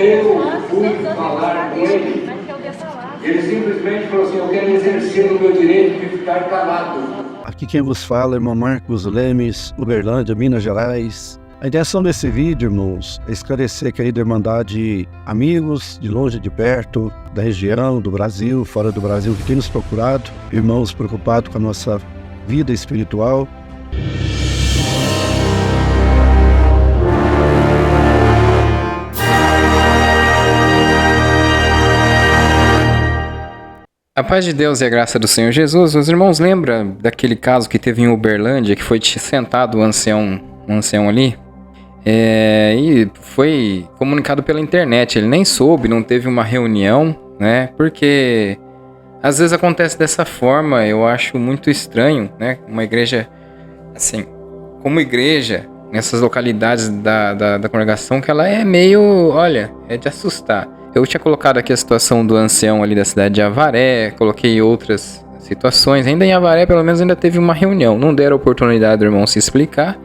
Eu fui falar com ele. Ele simplesmente falou assim: eu quero exercer o meu direito de ficar calado. Aqui quem vos fala é irmão Marcos Lemes, Uberlândia, Minas Gerais. A intenção desse vídeo, irmãos, é esclarecer, querida Irmandade, amigos de longe e de perto, da região, do Brasil, fora do Brasil, que tem nos procurado, irmãos preocupados com a nossa vida espiritual. A paz de Deus e a graça do Senhor Jesus. Os irmãos lembram daquele caso que teve em Uberlândia, que foi sentado o ancião ali? E foi comunicado pela internet. Ele nem soube, não teve uma reunião, né? Porque às vezes acontece dessa forma. Eu acho muito estranho, né? Uma igreja, assim, como igreja, nessas localidades da congregação, que ela é meio, olha, é de assustar. Eu tinha colocado aqui a situação do ancião ali da cidade de Avaré, coloquei outras situações. Ainda em Avaré, pelo menos, ainda teve uma reunião. Não deram oportunidade do irmão se explicar,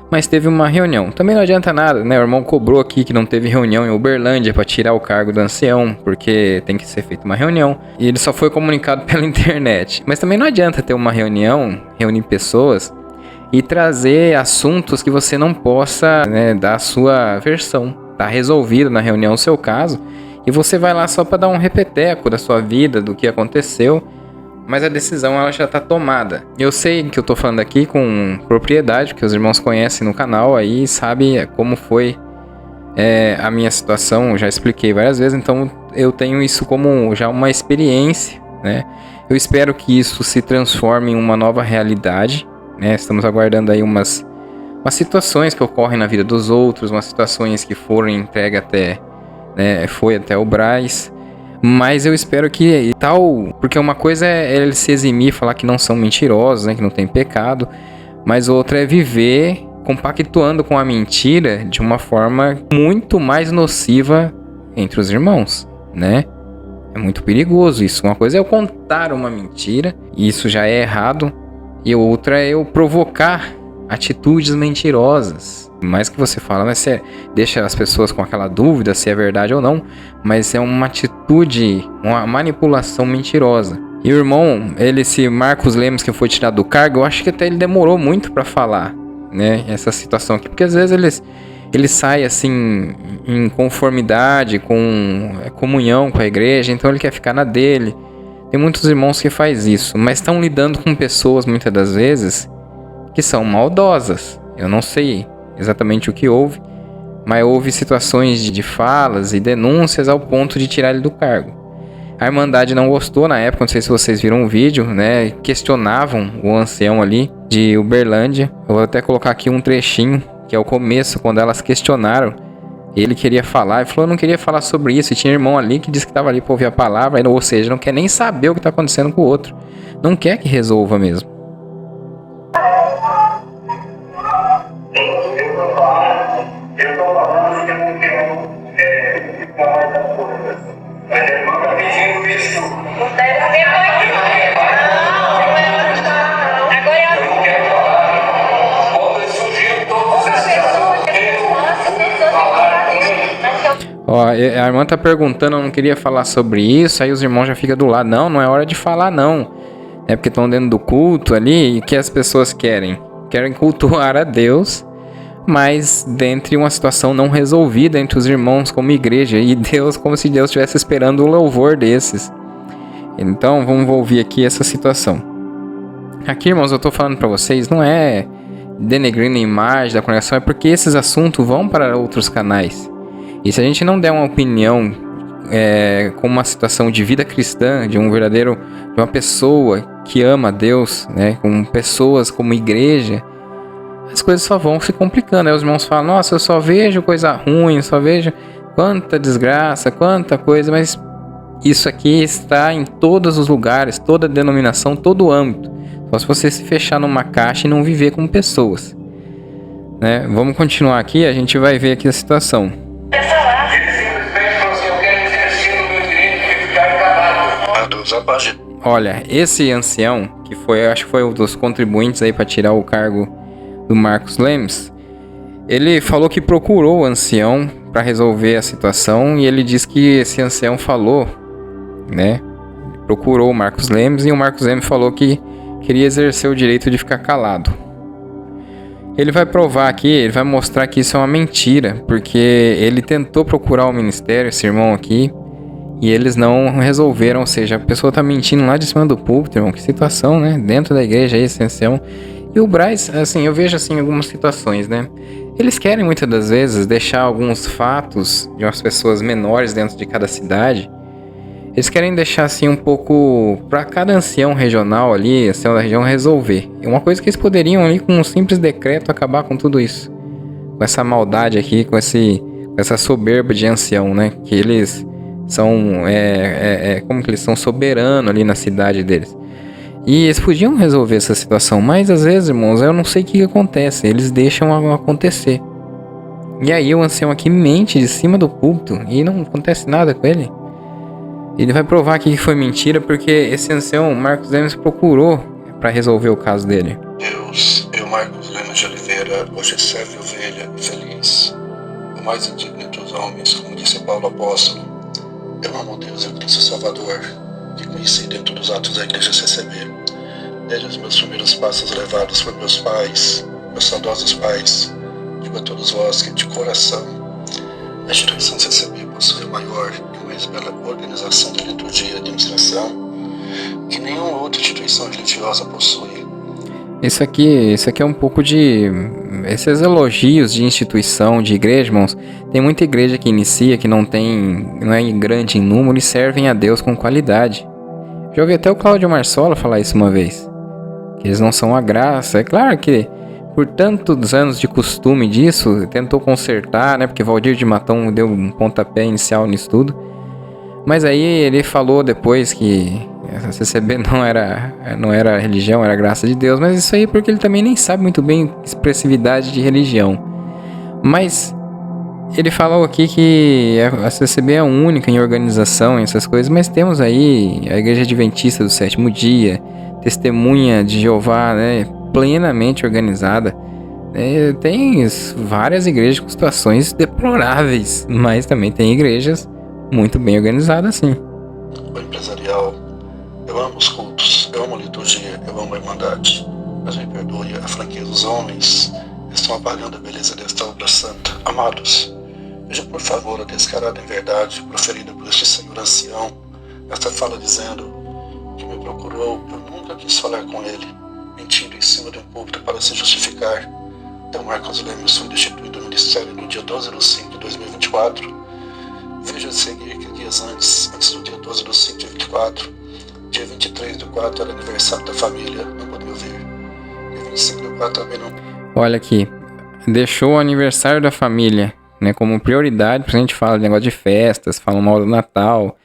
mas teve uma reunião. Também não adianta nada, né? O irmão cobrou aqui que não teve reunião em Uberlândia para tirar o cargo do ancião, porque tem que ser feita uma reunião. E ele só foi comunicado pela internet. Mas também não adianta ter uma reunião, reunir pessoas e trazer assuntos que você não possa, né, dar a sua versão. Tá resolvido na reunião o seu caso. E você vai lá só para dar um repeteco da sua vida, do que aconteceu, mas a decisão ela já está tomada. Eu sei que eu estou falando aqui com propriedade, que os irmãos conhecem no canal, aí sabem como foi a minha situação, eu já expliquei várias vezes, então eu tenho isso como já uma experiência, né? Eu espero que isso se transforme em uma nova realidade, né? Estamos aguardando aí umas situações que ocorrem na vida dos outros, umas situações que foram entregues até... foi até o Braz, mas eu espero que tal, porque uma coisa é ele se eximir e falar que não são mentirosos, né, que não tem pecado, mas outra é viver compactuando com a mentira de uma forma muito mais nociva entre os irmãos, né? É muito perigoso isso. Uma coisa é eu contar uma mentira, e isso já é errado, e outra é eu provocar atitudes mentirosas. Mais que você fala, mas você deixa as pessoas com aquela dúvida se é verdade ou não, mas é uma atitude, uma manipulação mentirosa. E o irmão, esse Marcos Lemes que foi tirado do cargo, eu acho que até ele demorou muito para falar, né, essa situação aqui, porque às vezes ele sai assim em conformidade com comunhão com a igreja, então ele quer ficar na dele. Tem muitos irmãos que faz isso, mas estão lidando com pessoas muitas das vezes que são maldosas. Eu não sei exatamente o que houve, mas houve situações de falas e denúncias ao ponto de tirar ele do cargo. A Irmandade não gostou na época, não sei se vocês viram o vídeo, né? Questionavam o ancião ali de Uberlândia. Eu vou até colocar aqui um trechinho, que é o começo, quando elas questionaram. Ele queria falar, ele falou, eu não queria falar sobre isso. E tinha irmão ali que disse que estava ali para ouvir a palavra, ou seja, não quer nem saber o que está acontecendo com o outro. Não quer que resolva mesmo. Ó, a irmã tá perguntando, eu não queria falar sobre isso, aí os irmãos já ficam do lado. Não, não é hora de falar não. É porque estão dentro do culto ali, e o que as pessoas querem? Querem cultuar a Deus, mas dentro de uma situação não resolvida entre os irmãos como igreja, e Deus, como se Deus estivesse esperando o louvor desses. Então, vamos ouvir aqui essa situação. Aqui, irmãos, eu tô falando para vocês, não é denegrindo a imagem da congregação, é porque esses assuntos vão para outros canais. E se a gente não der uma opinião com uma situação de vida cristã, de uma pessoa que ama a Deus, né, com pessoas como igreja, as coisas só vão se complicando. Aí os irmãos falam, nossa, eu só vejo coisa ruim, só vejo quanta desgraça, quanta coisa, mas isso aqui está em todos os lugares, toda denominação, todo âmbito. Só se você se fechar numa caixa e não viver com pessoas, né? Vamos continuar aqui, a gente vai ver aqui a situação. Olha, esse ancião, que foi, acho que foi um dos contribuintes aí para tirar o cargo do Marcos Lemes, ele falou que procurou o ancião para resolver a situação, e ele diz que esse ancião falou, né? Procurou o Marcos Lemes e o Marcos Lemes falou que queria exercer o direito de ficar calado. Ele vai provar aqui, ele vai mostrar que isso é uma mentira, porque ele tentou procurar o ministério, esse irmão aqui, e eles não resolveram, ou seja, a pessoa tá mentindo lá de cima do púlpito, irmão, que situação, né? Dentro da igreja aí, esse ancião. E o Braz, assim, eu vejo assim algumas situações, né? Eles querem muitas das vezes deixar alguns fatos de umas pessoas menores dentro de cada cidade. Eles querem deixar assim um pouco para cada ancião regional ali, ancião da região resolver. É uma coisa que eles poderiam ali com um simples decreto acabar com tudo isso. Com essa maldade aqui, com essa soberba de ancião, né? Que eles são, como que eles são soberanos ali na cidade deles. E eles podiam resolver essa situação, mas às vezes, irmãos, eu não sei o que acontece. Eles deixam acontecer. E aí o ancião aqui mente de cima do púlpito e não acontece nada com ele. Ele vai provar aqui que foi mentira porque esse ancião, Marcos Lemes, procurou para resolver o caso dele. Deus, eu, Marcos Lemes de Oliveira, hoje serve ovelha e feliz, o mais indigno entre os homens, como disse Paulo apóstolo. Eu amo Deus e o Cristo Salvador, que conheci dentro dos atos da igreja CCB. Desde os meus primeiros passos levados por meus pais, meus saudosos pais, digo a todos vós que de coração, a instituição CCB possui a maior e mais bela organização de liturgia e administração que nenhuma outra instituição religiosa possui. Isso aqui é um pouco de... Esses elogios de instituição, de igreja, irmãos, tem muita igreja que inicia, que não é grande em número e servem a Deus com qualidade. Já ouvi até o Cláudio Marsola falar isso uma vez. Que eles não são a graça. É claro que por tantos anos de costume disso, tentou consertar, né? Porque Valdir de Matão deu um pontapé inicial nisso tudo. Mas aí ele falou depois que a CCB não era religião, era graça de Deus. Mas isso aí porque ele também nem sabe muito bem expressividade de religião. Mas ele falou aqui que a CCB é única em organização, em essas coisas. Mas temos aí a Igreja Adventista do Sétimo Dia, Testemunha de Jeová, né? Plenamente organizada. Tem várias igrejas com situações deploráveis, mas também tem igrejas muito bem organizadas, sim. O empresarial, eu amo os cultos, eu amo a liturgia, eu amo a irmandade, mas me perdoe a franqueza dos homens, estão apagando a beleza desta obra santa. Amados, veja por favor a descarada verdade proferida por este senhor ancião, esta fala dizendo que me procurou, eu nunca quis falar com ele, mentindo em cima de um púlpito para se justificar. Então Marcos Lemes foi destituído do ministério no dia 12 de 5 de 2024. Veja a seguir que dias antes do dia 12 de 5 de 24, dia 23 do 4 era aniversário da família, não podia ver. Dia 25 do 4 também não. Olha aqui, deixou o aniversário da família, né, como prioridade, porque a gente fala de negócio de festas, fala mal do Natal,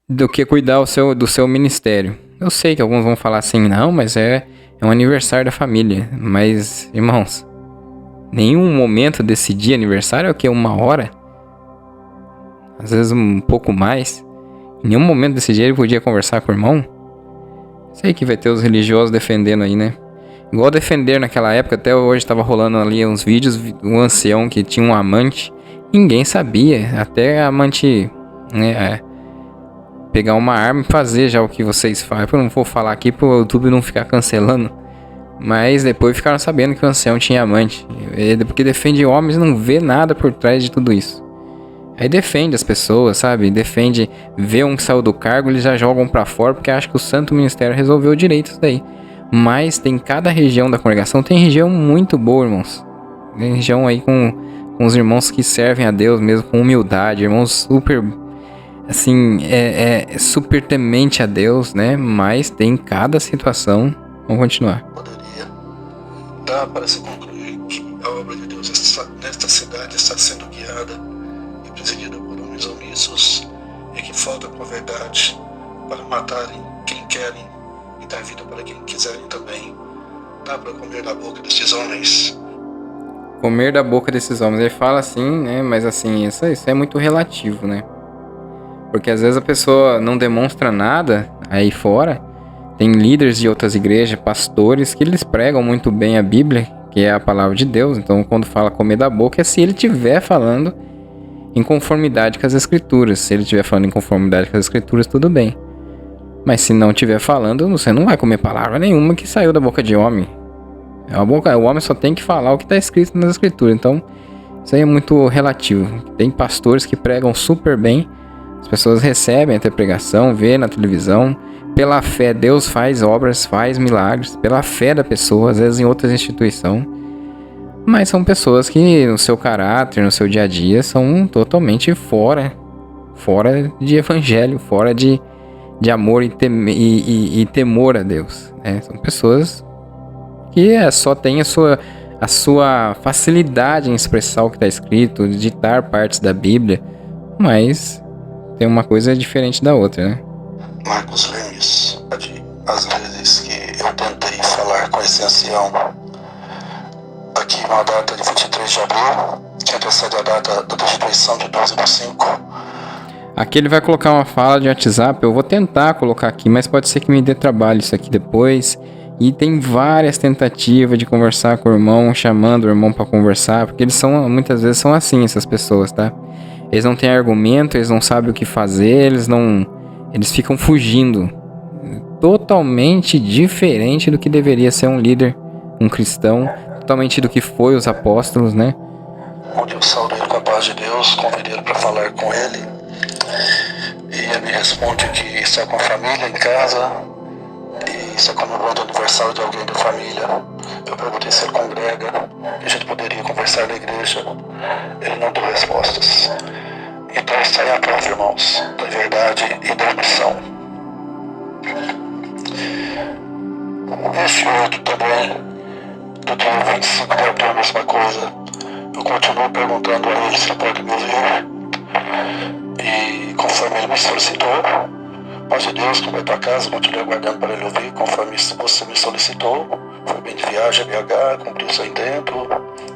do que cuidar do seu ministério. Eu sei que alguns vão falar assim, não, mas é um aniversário da família. Mas, irmãos, nenhum momento desse dia aniversário é o quê? 1 hora? Às vezes um pouco mais. Em nenhum momento desse dia ele podia conversar com o irmão? Sei que vai ter os religiosos defendendo aí, né? Igual defender naquela época, até hoje estava rolando ali uns vídeos, um ancião que tinha um amante. Ninguém sabia, até a amante, né, pegar uma arma e fazer já o que vocês fazem. Eu não vou falar aqui pro YouTube não ficar cancelando. Mas depois ficaram sabendo que o ancião tinha amante. Porque defende homens e não vê nada por trás de tudo isso. Aí defende as pessoas, sabe? Defende, vê um que saiu do cargo, eles já jogam pra fora porque acham que o Santo Ministério resolveu direito isso daí. Mas tem cada região da congregação, tem região muito boa, irmãos. Tem região aí com os irmãos que servem a Deus mesmo com humildade, irmãos super, assim, super temente a Deus, né? Mas tem cada situação. Vamos continuar. Poderia dar para se concluir que a obra de Deus nesta cidade está sendo guiada e presidida por homens omissos e que faltam com a verdade para matarem quem querem e dar vida para quem quiserem também. Dá para comer da boca desses homens. Comer da boca desses homens. Ele fala assim, né? Mas assim, isso é muito relativo, né? Porque às vezes a pessoa não demonstra nada aí fora. Tem líderes de outras igrejas, pastores, que eles pregam muito bem a Bíblia, porque é a palavra de Deus. Então, quando fala comer da boca, é se ele estiver falando em conformidade com as Escrituras. Se ele estiver falando em conformidade com as Escrituras, tudo bem. Mas se não estiver falando, você não vai comer palavra nenhuma que saiu da boca de homem. O homem só tem que falar o que está escrito nas Escrituras. Então, isso aí é muito relativo. Tem pastores que pregam super bem. As pessoas recebem até pregação, vê na televisão. Pela fé, Deus faz obras, faz milagres. Pela fé da pessoa, às vezes em outras instituições. Mas são pessoas que no seu caráter, no seu dia a dia, são totalmente fora de evangelho, fora de amor e temor a Deus. Né? São pessoas que só têm a sua facilidade em expressar o que está escrito, ditar partes da Bíblia, mas tem uma coisa diferente da outra, né? Marcos Lemes, às vezes que eu tentei falar com esse ancião aqui na data de 23 de abril, que antecede a data da destituição de 12/5. Aqui ele vai colocar uma fala de WhatsApp, eu vou tentar colocar aqui, mas pode ser que me dê trabalho isso aqui depois. E tem várias tentativas de conversar com o irmão, chamando o irmão para conversar, porque muitas vezes são assim, essas pessoas, tá? Eles não têm argumento, eles não sabem o que fazer, eles ficam fugindo. Totalmente diferente do que deveria ser um líder, um cristão, totalmente do que foi os apóstolos, né? Onde eu saudei com a paz de Deus, convidei ele para falar com ele, e ele me responde que está com a família em casa, e está comemorando o aniversário de alguém da família. Eu perguntei se ele congrega, e a gente poderia conversar na igreja. Ele não deu respostas. Então está aí a prova, irmãos, da verdade e da missão. Este outro também, do dia 25 de abril, a mesma coisa. Eu continuo perguntando a ele se ele pode me ouvir. E conforme ele me solicitou, paz de Deus, que vai para casa, continuei aguardando para ele ouvir, conforme você me solicitou. Foi bem de viagem a BH, cumpriu seu intento,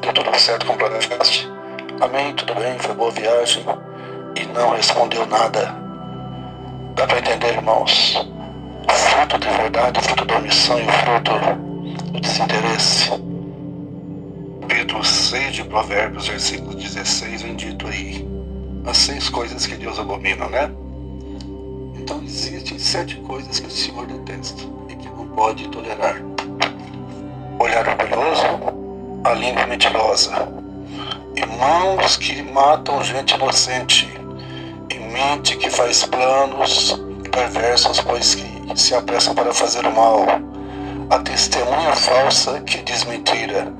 deu tudo certo com o planejaste. Amém, tudo bem, foi boa viagem. E não respondeu nada. Dá para entender, irmãos? O fruto de verdade, o fruto da omissão e o fruto do desinteresse. Capítulo 6 de Provérbios, versículo 16, vem dito aí: as 6 coisas que Deus abomina, né? Então existem 7 coisas que o Senhor detesta e que não pode tolerar: olhar orgulhoso, a língua mentirosa, e mãos que matam gente inocente, e mente que faz planos perversos, pois que se apressa para fazer o mal, a testemunha falsa que diz mentira,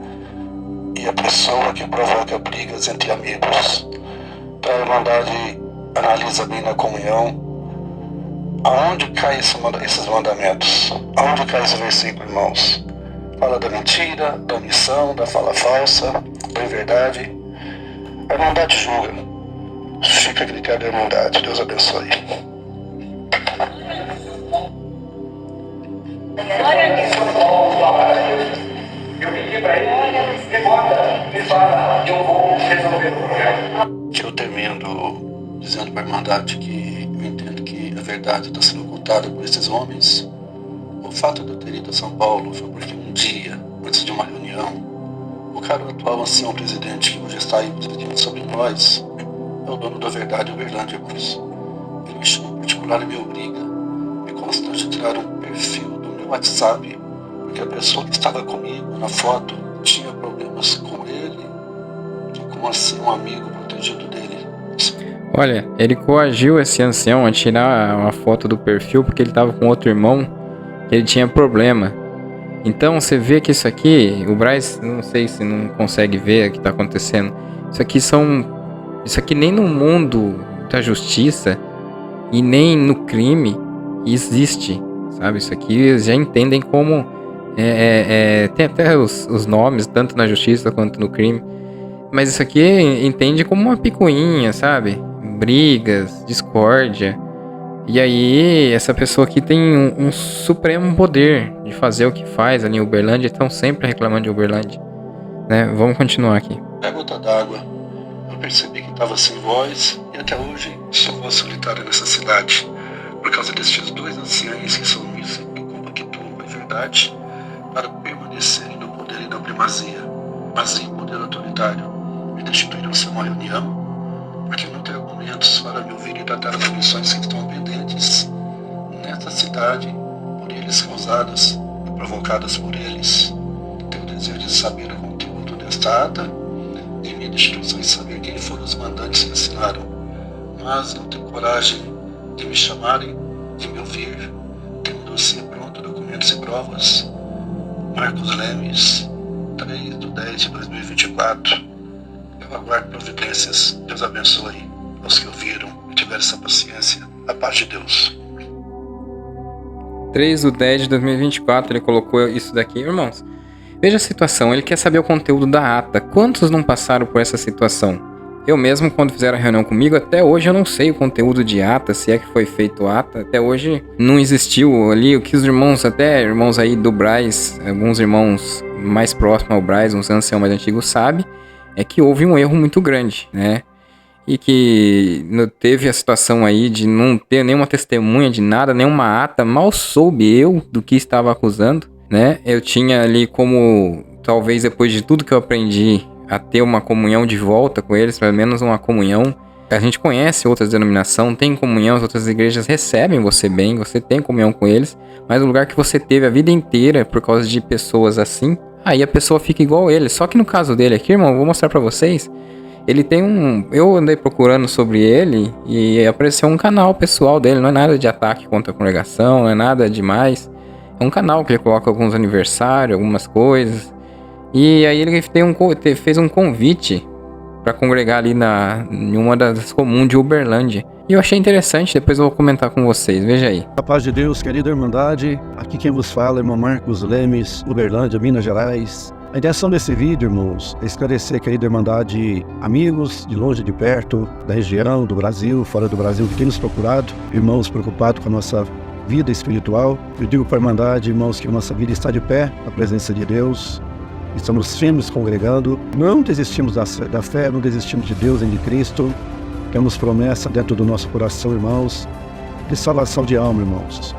e a pessoa que provoca brigas entre amigos. Então a Irmandade analisa bem na comunhão aonde cai esses mandamentos, aonde cai esse versículo, irmãos. Fala da mentira, da omissão, da fala falsa, da inverdade. A Irmandade julga. Fica a critério da Irmandade. Deus abençoe. Eu pedi para ele, me fala, eu vou resolver o problema. Que eu termino dizendo para a Irmandade que eu entendo que a verdade está sendo ocultada por esses homens. O fato de eu ter ido a São Paulo foi porque um dia, antes de uma reunião, o cara atual ancião presidente, que hoje está aí presidindo sobre nós, é o dono da verdade, o Uberlândia, irmãos. Ele me chamou em particular e me obriga, me constrange a tirar um perfil do meu WhatsApp, porque a pessoa que estava comigo na foto tinha problemas com ele e com assim um amigo protegido dele. Olha, ele coagiu esse ancião a tirar uma foto do perfil porque ele estava com outro irmão que ele tinha problema. Então você vê que isso aqui, o Braz, não sei se não consegue ver o que está acontecendo. Isso aqui nem no mundo da justiça e nem no crime existe, sabe? Isso aqui eles já entendem como tem até os nomes, tanto na justiça quanto no crime. Mas isso aqui entende como uma picuinha, sabe? Brigas, discórdia. E aí, essa pessoa aqui tem um supremo poder de fazer o que faz ali em Uberlândia. Estão sempre reclamando de Uberlândia, né? Vamos continuar aqui. É gota d'água. Eu percebi que estava sem voz e até hoje sou voz solitária nessa cidade. Por causa destes 2 anciães que são isso, que compactuam com a verdade para permanecerem no poder e na primazia. mas em poder autoritário me destituíram-se uma reunião, porque não tenho argumentos para me ouvir e tratar das missões que estão pendentes nesta cidade, por eles causadas e provocadas por eles. Tenho desejo de saber o conteúdo desta ata e minha destituição em saber quem foram os mandantes que assinaram, mas não tenho coragem de me chamarem, de me ouvir. Tenho um dossiê pronto, documentos e provas. Marcos Lemes, 3/10/2024. Eu aguardo providências. Deus abençoe os que ouviram e tiveram essa paciência. A paz de Deus. 3/10/2024, ele colocou isso daqui. Irmãos, veja a situação, ele quer saber o conteúdo da ata. Quantos não passaram por essa situação? Eu mesmo, quando fizeram a reunião comigo, até hoje eu não sei o conteúdo de ata, se é que foi feito ata. Até hoje não existiu ali o que os irmãos, até irmãos aí do Braz, alguns irmãos mais próximos ao Braz, uns anciãos mais antigos, sabem, é que houve um erro muito grande, né? E que teve a situação aí de não ter nenhuma testemunha de nada, nenhuma ata, mal soube eu do que estava acusando, né? Eu tinha ali como, talvez depois de tudo que eu aprendi, a ter uma comunhão de volta com eles, pelo menos uma comunhão. A gente conhece outras denominações, tem comunhão, as outras igrejas recebem você bem, você tem comunhão com eles, mas o lugar que você teve a vida inteira por causa de pessoas assim, aí a pessoa fica igual ele. Só que no caso dele aqui, irmão, eu vou mostrar pra vocês, ele tem eu andei procurando sobre ele e apareceu um canal pessoal dele, não é nada de ataque contra a congregação, não é nada demais, é um canal que ele coloca alguns aniversários, algumas coisas. E aí ele fez um convite para congregar ali em uma das comuns de Uberlândia. E eu achei interessante, depois eu vou comentar com vocês, veja aí. A paz de Deus, querida Irmandade, aqui quem vos fala é irmão Marcos Lemes, Uberlândia, Minas Gerais. A intenção desse vídeo, irmãos, é esclarecer, querida Irmandade, amigos de longe e de perto, da região, do Brasil, fora do Brasil, que tem nos procurado, irmãos preocupados com a nossa vida espiritual. Eu digo para a Irmandade, irmãos, que a nossa vida está de pé na presença de Deus. Estamos firmes congregando, não desistimos da fé, não desistimos de Deus nem de Cristo. Temos promessa dentro do nosso coração, irmãos, de salvação de alma, irmãos.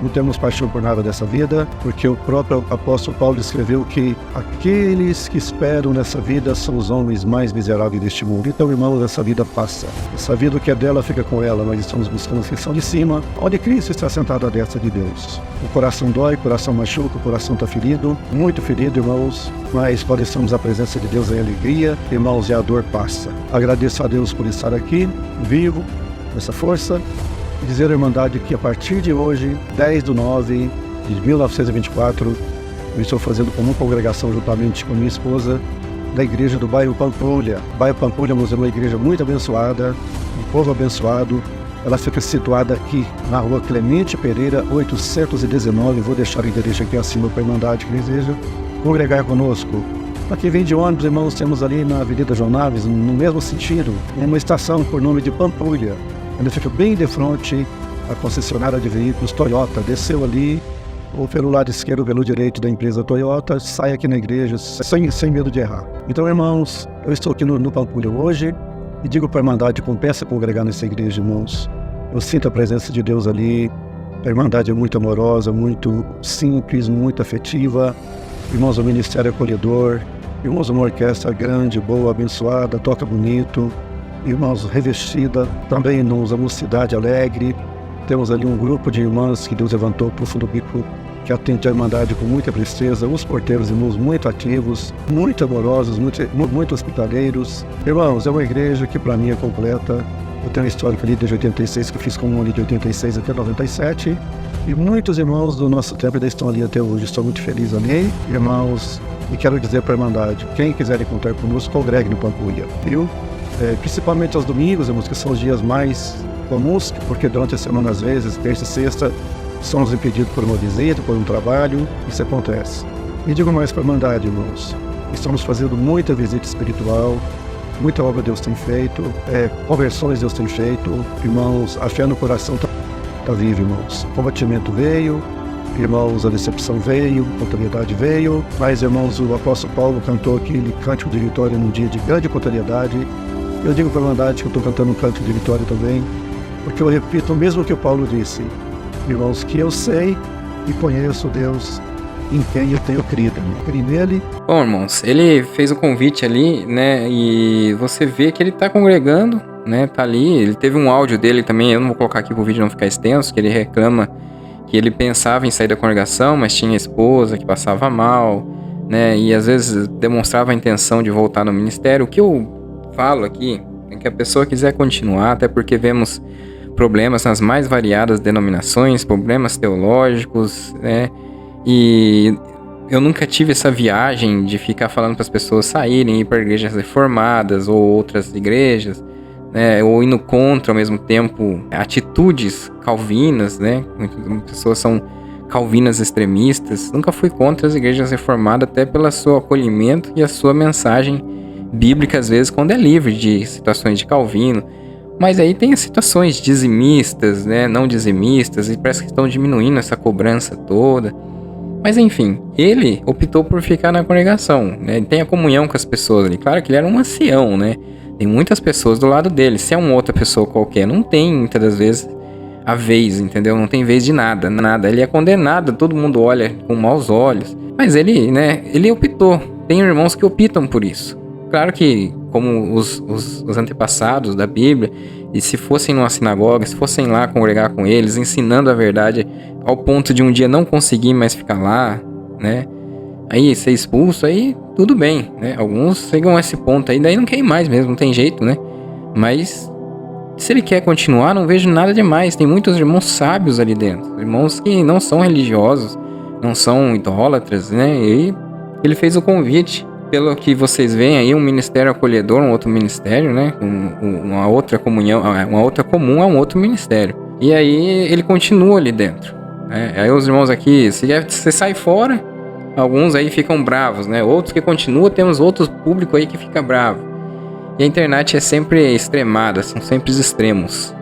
Não temos paixão por nada dessa vida, porque o próprio apóstolo Paulo escreveu que aqueles que esperam nessa vida são os homens mais miseráveis deste mundo. Então, irmãos, essa vida passa. Essa vida, o que é dela, fica com ela. Nós estamos buscando a seção de cima, onde Cristo está sentado à destra de Deus. O coração dói, o coração machuca, o coração está ferido, muito ferido, irmãos, mas quando estamos à presença de Deus em alegria, irmãos, e a dor passa. Agradeço a Deus por estar aqui, vivo, nessa força. Dizer à Irmandade que a partir de hoje, 10/9/1924, eu estou fazendo como congregação juntamente com minha esposa da igreja do bairro Pampulha. O bairro Pampulha é uma igreja muito abençoada, um povo abençoado. Ela fica situada aqui na rua Clemente Pereira, 819. Vou deixar o endereço aqui acima para a Irmandade que deseja congregar conosco. Para quem vem de ônibus, irmãos, temos ali na Avenida João Naves, no mesmo sentido, uma estação por nome de Pampulha. Ela fica bem de frente à concessionária de veículos Toyota. Desceu ali, ou pelo lado esquerdo ou pelo direito da empresa Toyota, sai aqui na igreja sem medo de errar. Então, irmãos, eu estou aqui no Pampulha hoje e digo para a Irmandade, compensa congregar nessa igreja, irmãos. Eu sinto a presença de Deus ali. A Irmandade é muito amorosa, muito simples, muito afetiva. Irmãos, o ministério é acolhedor. Irmãos, uma orquestra grande, boa, abençoada, toca bonito. Irmãos, revestida, também nos a mocidade alegre. Temos ali um grupo de irmãs que Deus levantou para o fundo do bico, que atende a Irmandade com muita presteza. Os porteiros, irmãos, muito ativos, muito amorosos, muito hospitaleiros. Irmãos, é uma igreja que para mim é completa. Eu tenho um histórico ali desde 86, que eu fiz comunhão ali de 86 até 97. E muitos irmãos do nosso tempo ainda estão ali até hoje. Estou muito feliz ali, irmãos. E quero dizer para a Irmandade, quem quiser encontrar conosco, congregue no Pampulha, viu? Principalmente aos domingos, irmãos, que são os dias mais comuns, porque durante a semana, às vezes, terça e sexta, somos impedidos por uma visita, por um trabalho, isso acontece. E digo mais para a Irmandade, irmãos, estamos fazendo muita visita espiritual, muita obra Deus tem feito, conversões Deus tem feito, irmãos, a fé no coração está viva, irmãos. O combatimento veio, irmãos, a decepção veio, a contrariedade veio, mas, irmãos, o apóstolo Paulo cantou aquele cântico de vitória num dia de grande contrariedade. Eu digo para a Irmandade que eu estou cantando um canto de vitória também, porque eu repito o mesmo que o Paulo disse, irmãos, que eu sei e conheço Deus em quem eu tenho crido. Criei nele. Bom, irmãos, ele fez o convite ali, né? E você vê que ele tá congregando, né? Tá ali. Ele teve um áudio dele também. Eu não vou colocar aqui pro vídeo não ficar extenso, que ele reclama que ele pensava em sair da congregação, mas tinha esposa que passava mal, né? E às vezes demonstrava a intenção de voltar no ministério. O que eu falo aqui é que a pessoa quiser continuar, até porque vemos problemas nas mais variadas denominações, problemas teológicos, né? E eu nunca tive essa viagem de ficar falando para as pessoas saírem, ir para igrejas reformadas ou outras igrejas, né? Ou indo contra, ao mesmo tempo, atitudes calvinas, né? Muitas pessoas são calvinas extremistas. Nunca fui contra as igrejas reformadas, até pelo seu acolhimento e a sua mensagem bíblica, às vezes, quando é livre de situações de Calvino. Mas aí tem as situações dizimistas, né? Não dizimistas, e parece que estão diminuindo essa cobrança toda. Mas enfim, ele optou por ficar na congregação, né? Ele tem a comunhão com as pessoas ali. Claro que ele era um ancião, né? Tem muitas pessoas do lado dele. Se é uma outra pessoa qualquer, não tem muitas das vezes a vez, entendeu? Não tem vez de nada, nada. Ele é condenado, todo mundo olha com maus olhos. Mas ele, né? Ele optou. Tem irmãos que optam por isso. Claro que, como os antepassados da Bíblia, e se fossem numa sinagoga, se fossem lá congregar com eles, ensinando a verdade ao ponto de um dia não conseguir mais ficar lá, né? Aí ser expulso, aí tudo bem, né? Alguns chegam a esse ponto aí, daí não quer ir mais mesmo, não tem jeito, né? Mas se ele quer continuar, não vejo nada demais. Tem muitos irmãos sábios ali dentro, irmãos que não são religiosos, não são idólatras, né? E ele fez o convite. Pelo que vocês veem aí, um ministério acolhedor, um outro ministério, né? Uma outra comunhão, uma outra comum a um outro ministério. E aí ele continua ali dentro, né? Aí os irmãos aqui, se você sai fora, alguns aí ficam bravos, né? Outros que continuam, temos outros público aí que fica bravo. E a internet é sempre extremada, são sempre os extremos.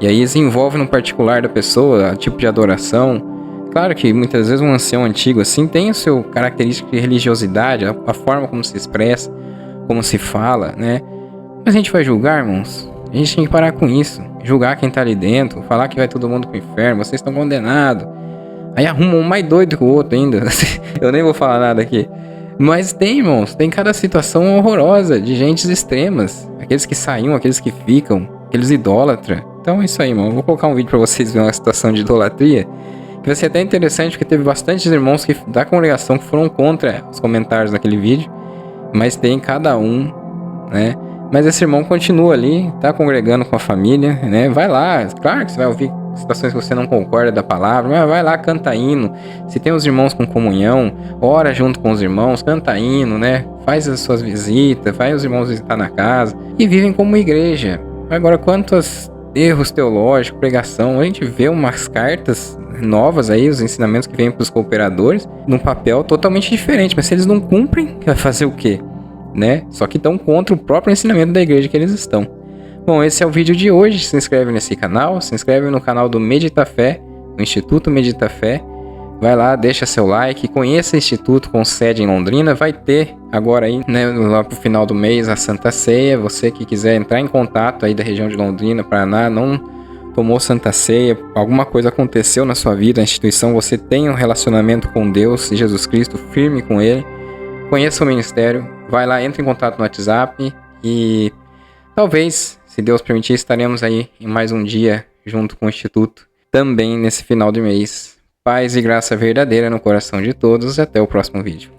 E aí se envolve no particular da pessoa, tipo de adoração. Claro que muitas vezes um ancião antigo assim tem o seu característica de religiosidade, a forma como se expressa, como se fala, né? Mas a gente vai julgar, irmãos? A gente tem que parar com isso. Julgar quem tá ali dentro, falar que vai todo mundo pro inferno, vocês estão condenados. Aí arruma um mais doido que o outro ainda. Eu nem vou falar nada aqui. Mas tem, irmãos, tem cada situação horrorosa de gentes extremas. Aqueles que saíam, aqueles que ficam, aqueles idólatras. Então é isso aí, irmão. Eu vou colocar um vídeo pra vocês verem uma situação de idolatria. Que vai ser até interessante, porque teve bastantes irmãos da congregação que foram contra os comentários daquele vídeo. Mas tem cada um, né? Mas esse irmão continua ali, tá congregando com a família, né? Vai lá, claro que você vai ouvir situações que você não concorda da palavra, mas vai lá, canta hino. Se tem os irmãos com comunhão, ora junto com os irmãos, canta hino, né? Faz as suas visitas, faz os irmãos visitar na casa e vivem como igreja. Agora, quantos erros teológicos, pregação, a gente vê umas cartas novas aí, os ensinamentos que vêm para os cooperadores, num papel totalmente diferente, mas se eles não cumprem, vai fazer o quê? Né? Só que estão contra o próprio ensinamento da igreja que eles estão. Bom, esse é o vídeo de hoje. Se inscreve nesse canal, se inscreve no canal do Medita Fé, do Instituto Medita Fé. Vai lá, deixa seu like, conheça o Instituto com sede em Londrina. Vai ter agora aí, né, lá pro final do mês, a Santa Ceia. Você que quiser entrar em contato aí da região de Londrina, Paraná, não tomou Santa Ceia, alguma coisa aconteceu na sua vida, a instituição, você tem um relacionamento com Deus e Jesus Cristo, firme com Ele, conheça o ministério, vai lá, entre em contato no WhatsApp e talvez, se Deus permitir, estaremos aí em mais um dia junto com o Instituto, também nesse final de mês. Paz e graça verdadeira no coração de todos e até o próximo vídeo.